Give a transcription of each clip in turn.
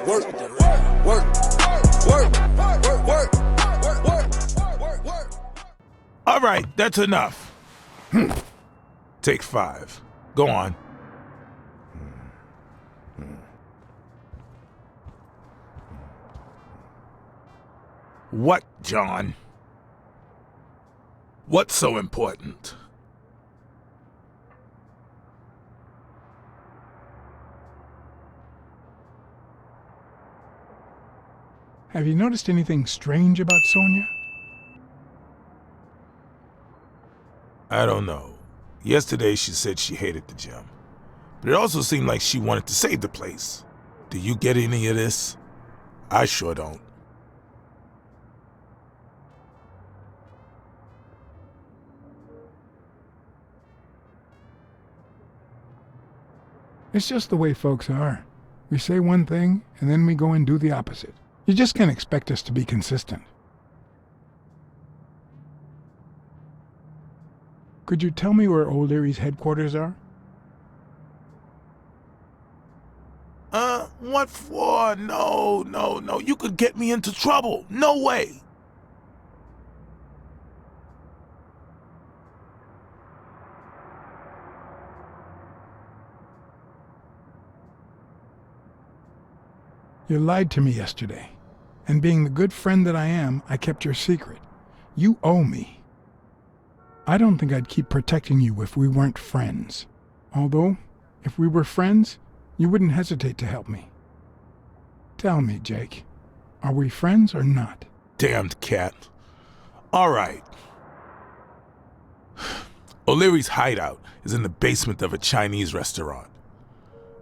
Work, work, work, work. All right, that's enough. Take 5. Go on. What, John? What's so important? Have you noticed anything strange about Sonia? I don't know. Yesterday she said she hated the gym. But it also seemed like she wanted to save the place. Do you get any of this? I sure don't. It's just the way folks are. We say one thing, and then we go and do the opposite. You just can't expect us to be consistent. Could you tell me where O'Leary's headquarters are? What for? No. You could get me into trouble. No way. You lied to me yesterday, and being the good friend that I am, I kept your secret. You owe me. I don't think I'd keep protecting you if we weren't friends. Although, if we were friends, you wouldn't hesitate to help me. Tell me, Jake, are we friends or not? Damned cat. All right. O'Leary's hideout is in the basement of a Chinese restaurant.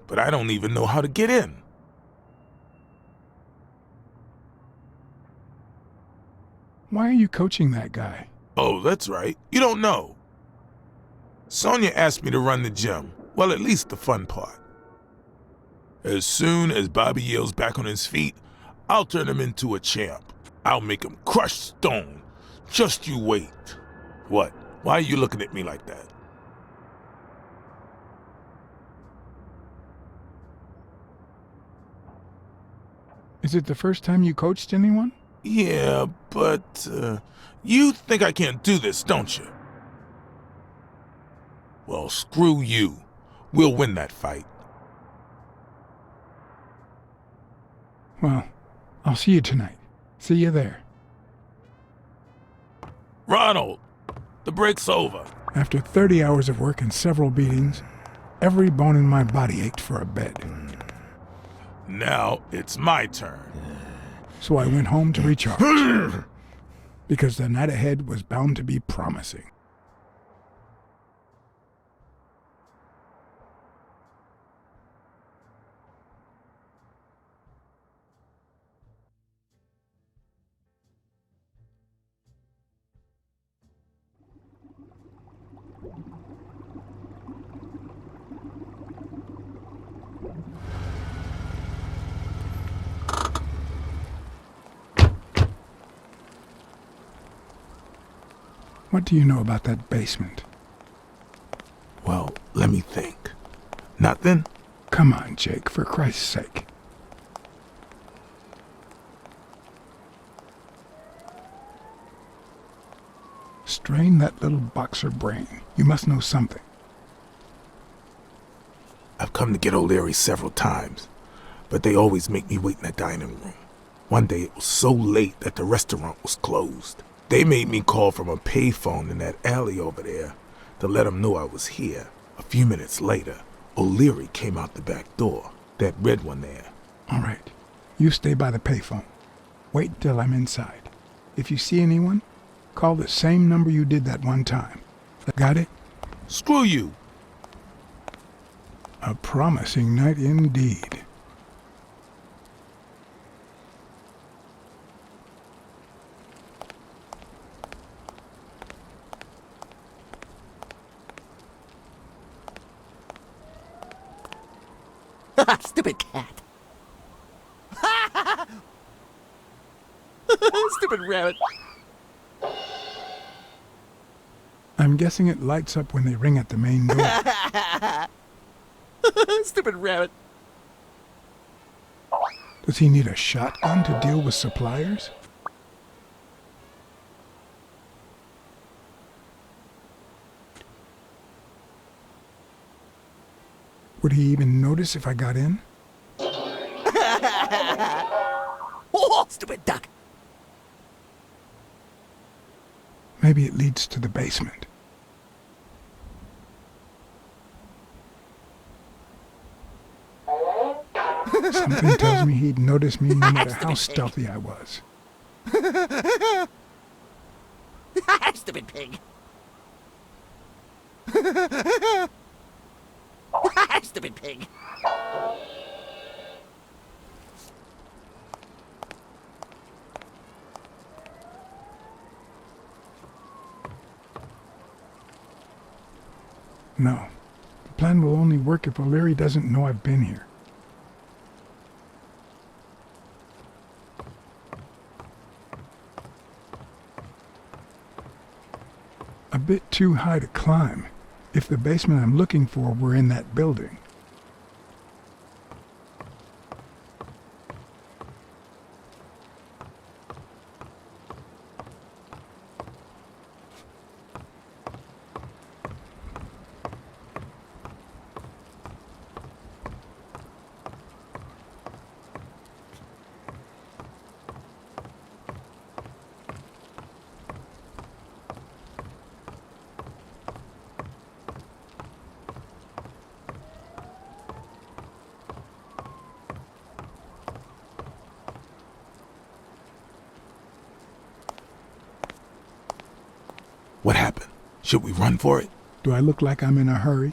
But I don't even know how to get in. Why are you coaching that guy? Oh, that's right. You don't know. Sonia asked me to run the gym. Well, at least the fun part. As soon as Bobby Yale's back on his feet, I'll turn him into a champ. I'll make him crush stone. Just you wait. What? Why are you looking at me like that? Is it the first time you coached anyone? Yeah, but you think I can't do this, don't you? Well, screw you. We'll win that fight. Well, I'll see you tonight. See you there. Ronald, the break's over. After 30 hours of work and several beatings, every bone in my body ached for a bed. Now it's my turn. So I went home to recharge. Because the night ahead was bound to be promising. What do you know about that basement? Well, let me think. Nothing? Come on, Jake, for Christ's sake. Strain that little boxer brain. You must know something. I've come to get O'Leary several times, but they always make me wait in the dining room. One day it was so late that the restaurant was closed. They made me call from a payphone in that alley over there to let them know I was here. A few minutes later, O'Leary came out the back door, that red one there. All right. You stay by the payphone. Wait till I'm inside. If you see anyone, call the same number you did that one time. Got it? Screw you. A promising night indeed. Stupid cat. Stupid rabbit. I'm guessing it lights up when they ring at the main door. Stupid rabbit. Does he need a shotgun to deal with suppliers? Would he even notice if I got in? Oh, stupid duck. Maybe it leads to the basement. Something tells me he'd notice me no matter how stealthy I was. Stupid pig. Stupid pig. No. The plan will only work if O'Leary doesn't know I've been here. A bit too high to climb, if the basement I'm looking for were in that building. What happened? Should we run for it? Do I look like I'm in a hurry?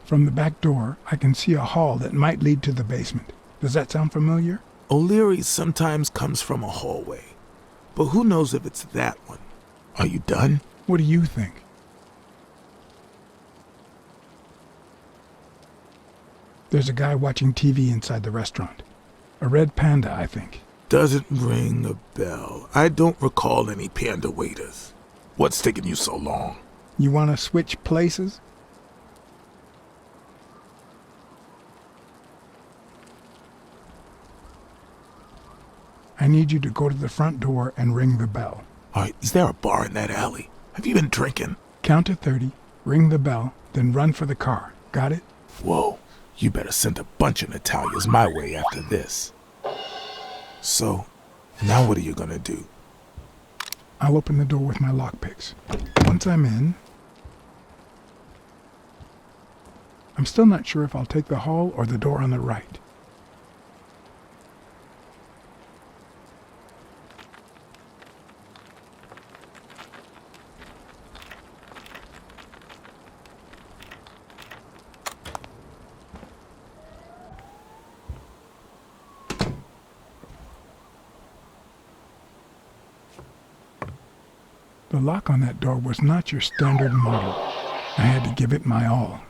From the back door, I can see a hall that might lead to the basement. Does that sound familiar? O'Leary sometimes comes from a hallway, but who knows if it's that one? Are you done? What do you think? There's a guy watching TV inside the restaurant. A red panda, I think. Doesn't ring a bell. I don't recall any panda waiters. What's taking you so long? You want to switch places? I need you to go to the front door and ring the bell. All right, is there a bar in that alley? Have you been drinking? Count to 30, ring the bell, then run for the car. Got it? Whoa, you better send a bunch of Natalias my way after this. So, now what are you gonna do? I'll open the door with my lockpicks. Once I'm in, I'm still not sure if I'll take the hall or the door on the right. The lock on that door was not your standard model. I had to give it my all.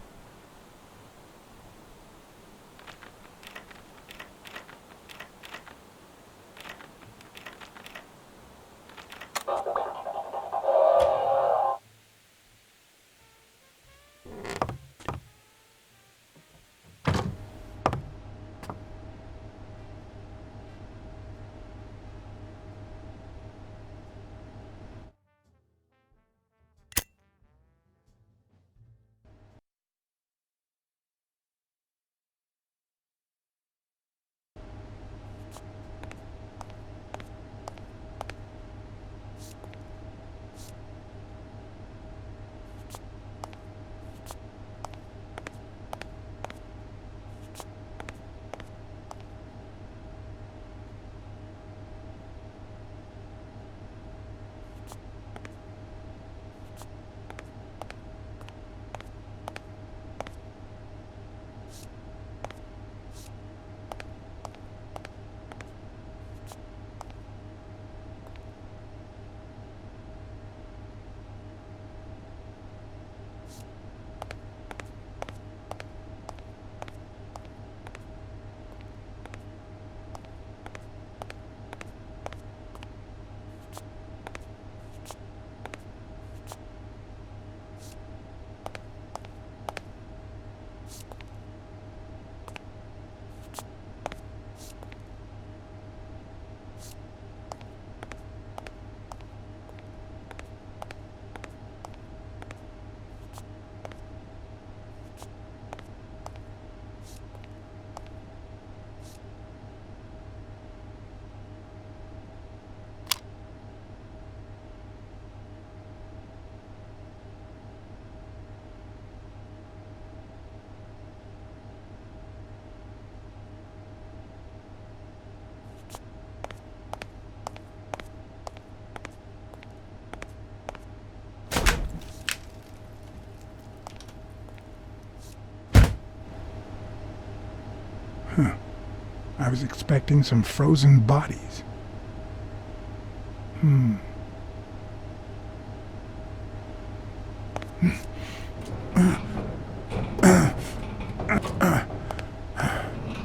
I was expecting some frozen bodies.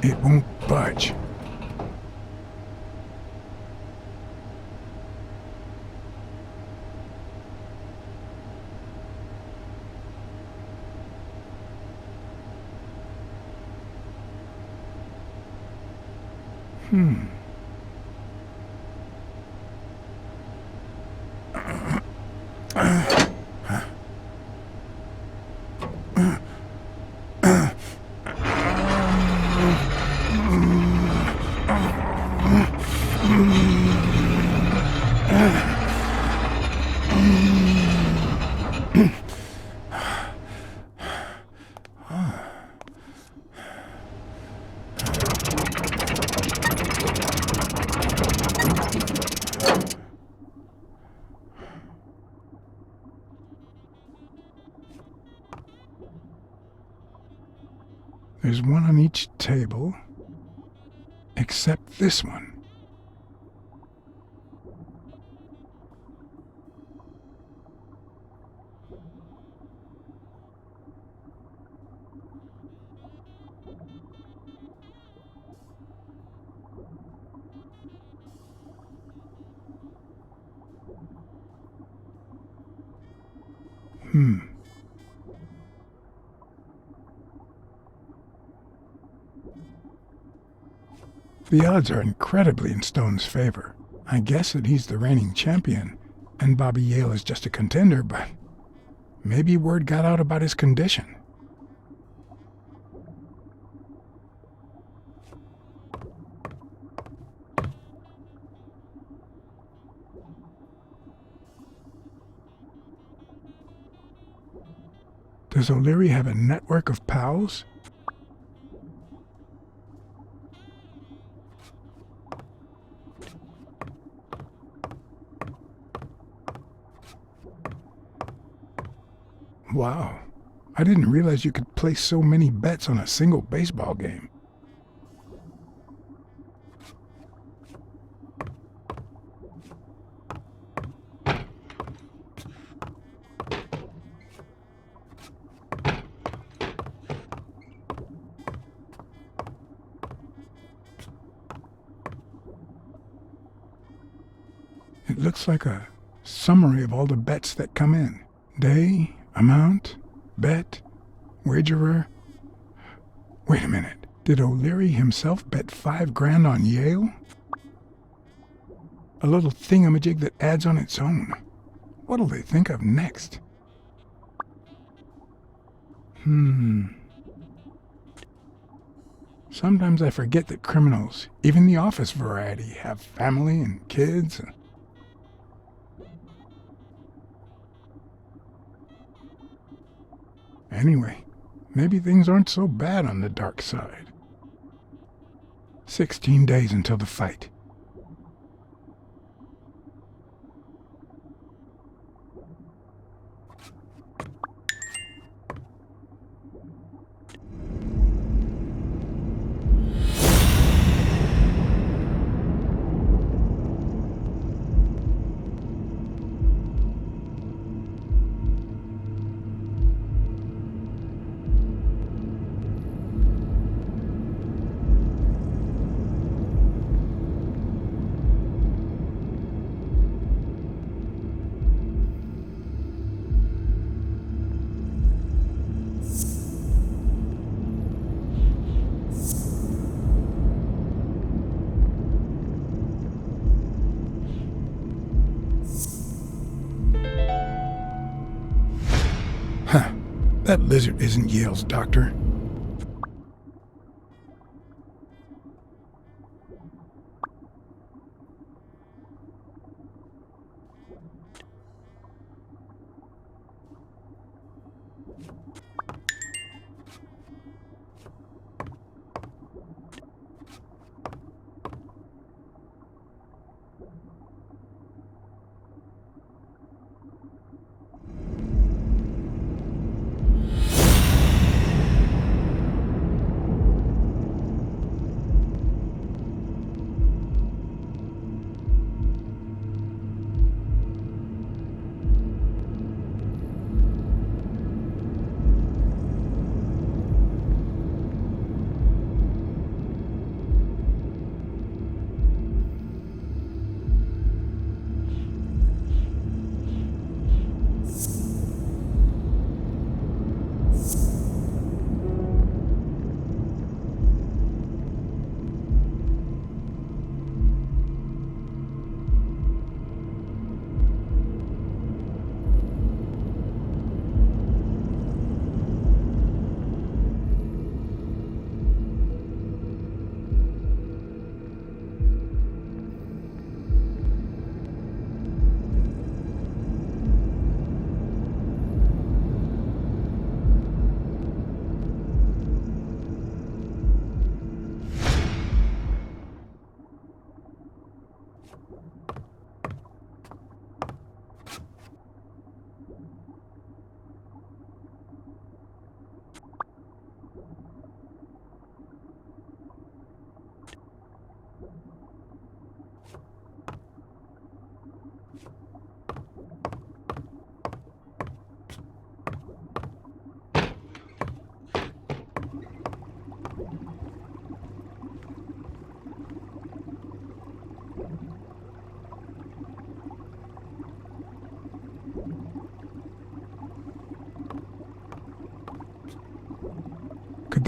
It won't budge. There's one on each table, except this one. The odds are incredibly in Stone's favor. I guess that he's the reigning champion, and Bobby Yale is just a contender, but maybe word got out about his condition. Does O'Leary have a network of pals? Wow, I didn't realize you could place so many bets on a single baseball game. It looks like a summary of all the bets that come in. Day, amount, bet, wagerer. Wait a minute. Did O'Leary himself bet $5,000 on Yale? A little thingamajig that adds on its own. What'll they think of next? Sometimes I forget that criminals, even the office variety, have family and kids. Anyway, maybe things aren't so bad on the dark side. 16 days until the fight. That lizard isn't Yale's doctor.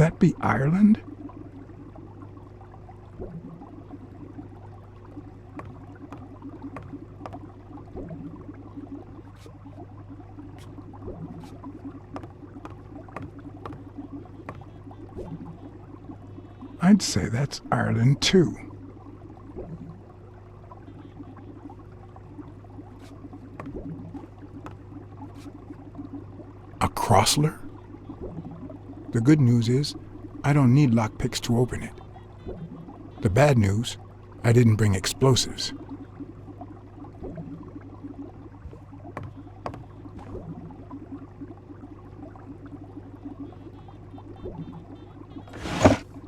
that be Ireland? I'd say that's Ireland too. A Crossler? The good news is, I don't need lockpicks to open it. The bad news, I didn't bring explosives.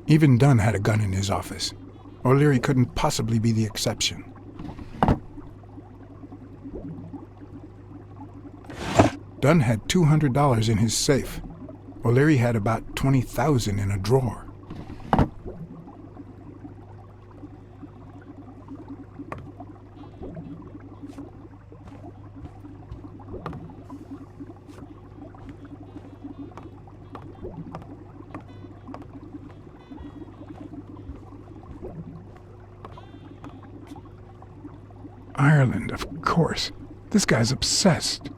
Even Dunn had a gun in his office. O'Leary couldn't possibly be the exception. Dunn had $200 in his safe. O'Leary had about $20,000 in a drawer. Ireland, of course. This guy's obsessed.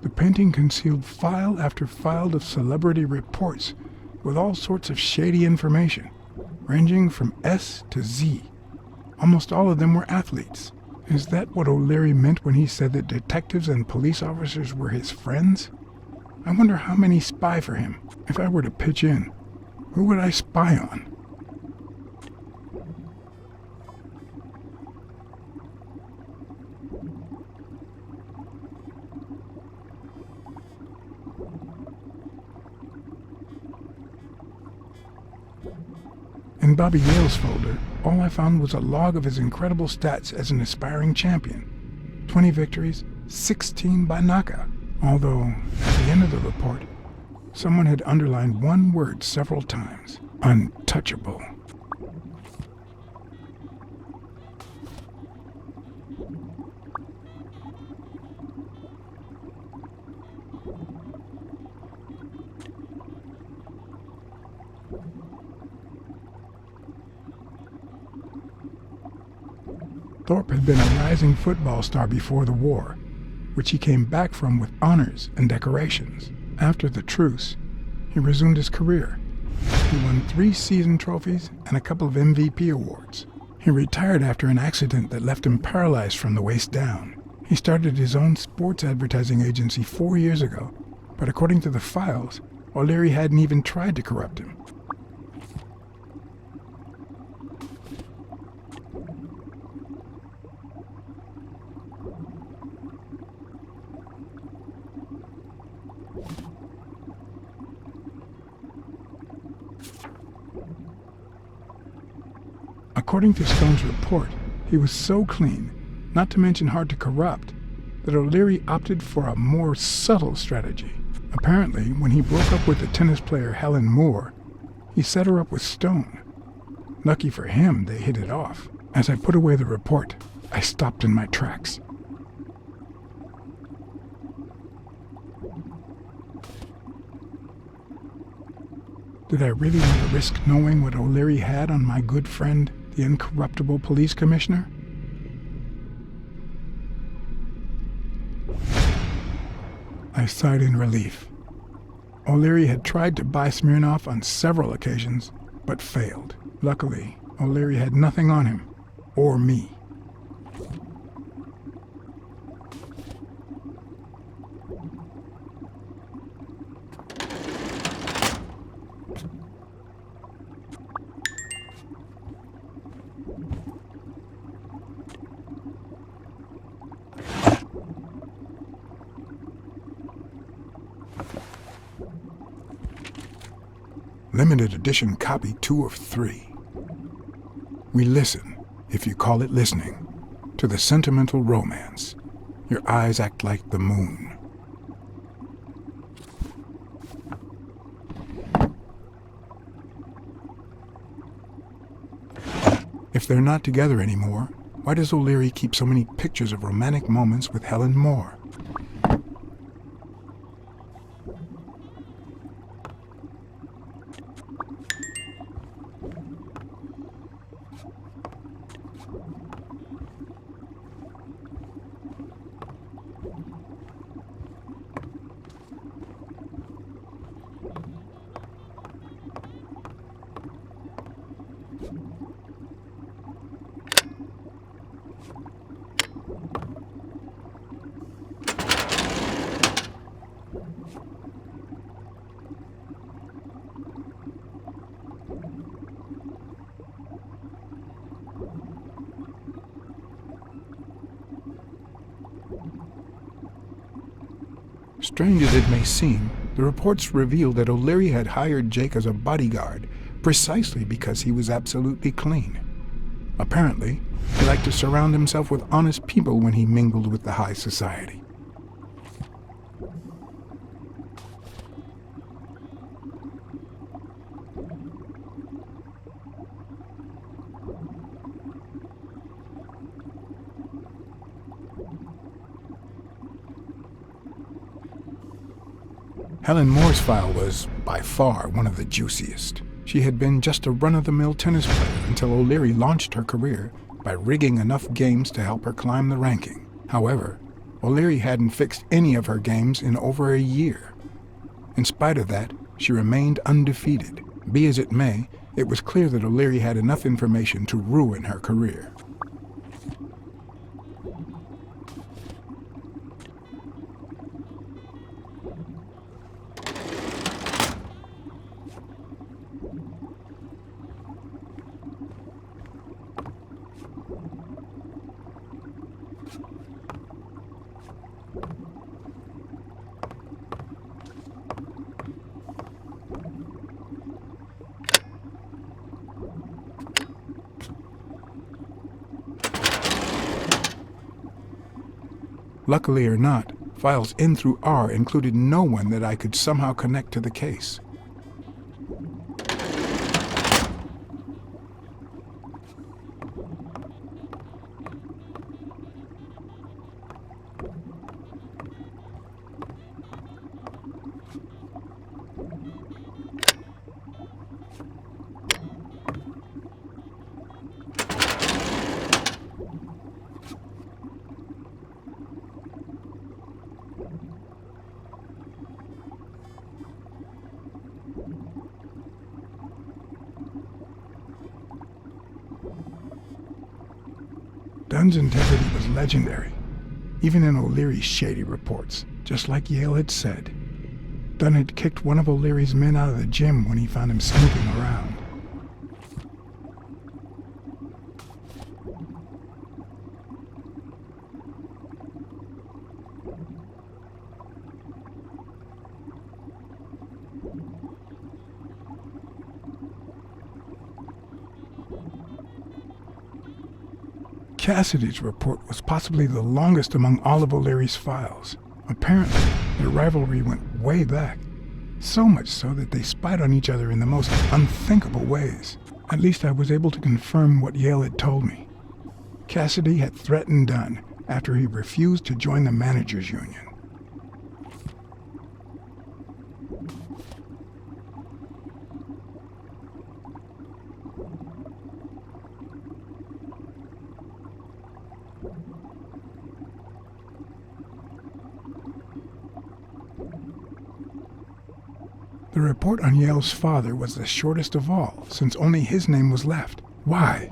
The painting concealed file after file of celebrity reports with all sorts of shady information, ranging from S to Z. Almost all of them were athletes. Is that what O'Leary meant when he said that detectives and police officers were his friends? I wonder how many spy for him. If I were to pitch in, who would I spy on? In Bobby Yale's folder, all I found was a log of his incredible stats as an aspiring champion. 20 victories, 16 by knockout. Although, at the end of the report, someone had underlined one word several times. Untouchable. Thorpe had been a rising football star before the war, which he came back from with honors and decorations. After the truce, he resumed his career. He won 3 season trophies and a couple of MVP awards. He retired after an accident that left him paralyzed from the waist down. He started his own sports advertising agency 4 years ago, but according to the files, O'Leary hadn't even tried to corrupt him. According to Stone's report, he was so clean, not to mention hard to corrupt, that O'Leary opted for a more subtle strategy. Apparently, when he broke up with the tennis player Helen Moore, he set her up with Stone. Lucky for him, they hit it off. As I put away the report, I stopped in my tracks. Did I really want to risk knowing what O'Leary had on my good friend, the incorruptible police commissioner? I sighed in relief. O'Leary had tried to buy Smirnoff on several occasions, but failed. Luckily, O'Leary had nothing on him, or me. limited edition copy 2 of 3. We listen, if you call it listening, to the sentimental romance. Your eyes act like the moon. If they're not together anymore, why does O'Leary keep so many pictures of romantic moments with Helen Moore? Strange as it may seem, the reports revealed that O'Leary had hired Jake as a bodyguard precisely because he was absolutely clean. Apparently, he liked to surround himself with honest people when he mingled with the high society. Helen Moore's file was, by far, one of the juiciest. She had been just a run-of-the-mill tennis player until O'Leary launched her career by rigging enough games to help her climb the ranking. However, O'Leary hadn't fixed any of her games in over a year. In spite of that, she remained undefeated. Be as it may, it was clear that O'Leary had enough information to ruin her career. Luckily or not, files N through R included no one that I could somehow connect to the case. Dunn's integrity was legendary, even in O'Leary's shady reports, just like Yale had said. Dunn had kicked one of O'Leary's men out of the gym when he found him snooping around. Cassidy's report was possibly the longest among all of O'Leary's files. Apparently, their rivalry went way back, so much so that they spied on each other in the most unthinkable ways. At least I was able to confirm what Yale had told me. Cassidy had threatened Dunn after he refused to join the managers' union. The report on Yale's father was the shortest of all, since only his name was left. Why?